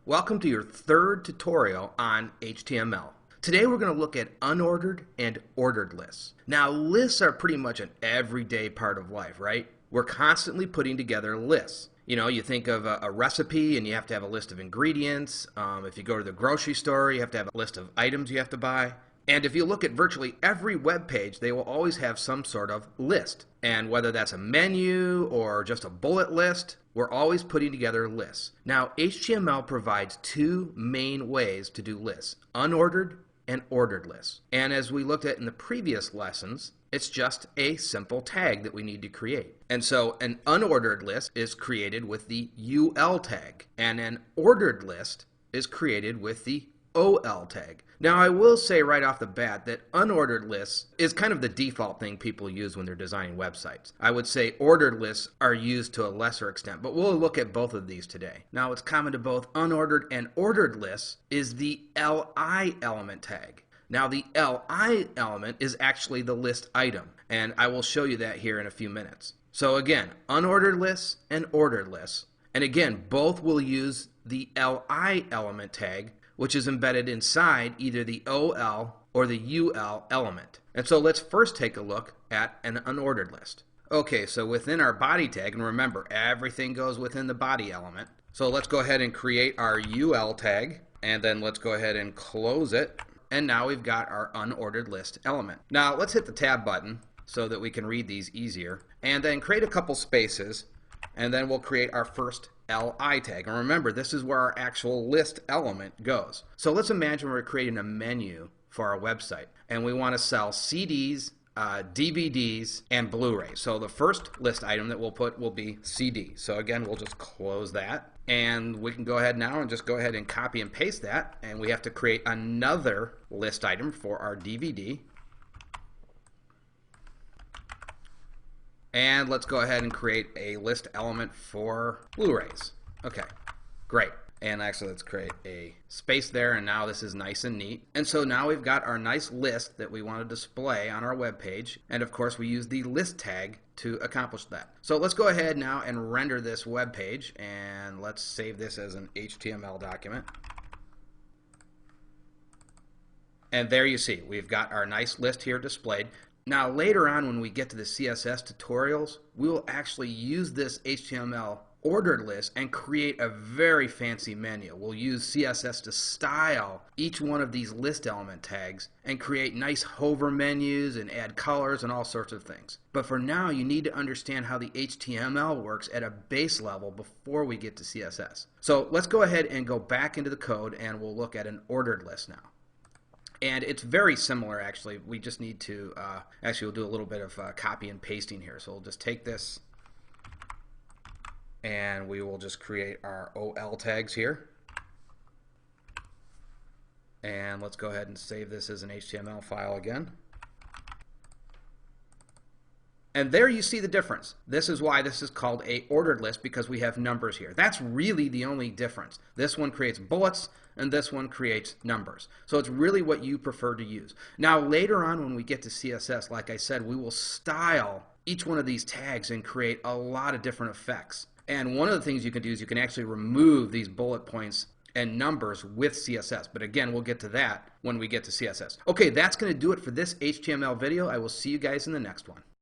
Welcome to your third tutorial on HTML. Today we're going to look at unordered and ordered lists. Now lists are pretty much an everyday part of life, right? We're constantly putting together lists. You know, you think of a recipe and you have to have a list of ingredients. If you go to the grocery store, you have to have a list of items you have to buy. And if you look at virtually every web page, they will always have some sort of list. And whether that's a menu or just a bullet list, we're always putting together lists. Now, HTML provides two main ways to do lists: unordered and ordered lists. And as we looked at in the previous lessons, it's just a simple tag that we need to create. And so an unordered list is created with the UL tag, and an ordered list is created with the OL tag. Now I will say right off the bat that unordered lists is kind of the default thing people use when they're designing websites. I would say ordered lists are used to a lesser extent, but we'll look at both of these today. Now what's common to both unordered and ordered lists is the LI element tag. Now the LI element is actually the list item, and I will show you that here in a few minutes. So again, unordered lists and ordered lists. And again, both will use the LI element tag, which is embedded inside either the OL or the UL element. And so let's first take a look at an unordered list. Okay, so within our body tag, and remember, everything goes within the body element. So let's go ahead and create our UL tag, and then let's go ahead and close it. And now we've got our unordered list element. Now let's hit the tab button so that we can read these easier, and then create a couple spaces, and then we'll create our first LI tag. And remember, this is where our actual list element goes. So let's imagine we're creating a menu for our website, and we want to sell CDs, DVDs, and Blu-rays. So the first list item that we'll put will be CD. So again, we'll just close that, and we can go ahead now and just go ahead and copy and paste that, and we have to create another list item for our DVD. And let's go ahead and create a list element for Blu-rays. Okay, great. And actually let's create a space there, and now this is nice and neat. And so now we've got our nice list that we want to display on our web page, and of course we use the list tag to accomplish that. So let's go ahead now and render this web page, and let's save this as an HTML document. And there you see, we've got our nice list here displayed. Now later on when we get to the CSS tutorials, we will actually use this HTML ordered list and create a very fancy menu. We'll use CSS to style each one of these list element tags and create nice hover menus and add colors and all sorts of things. But for now, you need to understand how the HTML works at a base level before we get to CSS. So let's go ahead and go back into the code, and we'll look at an ordered list now. And it's very similar, actually. We just need to, actually we'll do a little bit of copy and pasting here. So we'll just take this, and we will just create our OL tags here. And let's go ahead and save this as an HTML file again. And there you see the difference. This is why this is called a ordered list, because we have numbers here. That's really the only difference. This one creates bullets, and this one creates numbers. So it's really what you prefer to use. Now later on when we get to CSS, like I said, we will style each one of these tags and create a lot of different effects. And one of the things you can do is you can actually remove these bullet points and numbers with CSS. But again, we'll get to that when we get to CSS. Okay, that's going to do it for this HTML video. I will see you guys in the next one.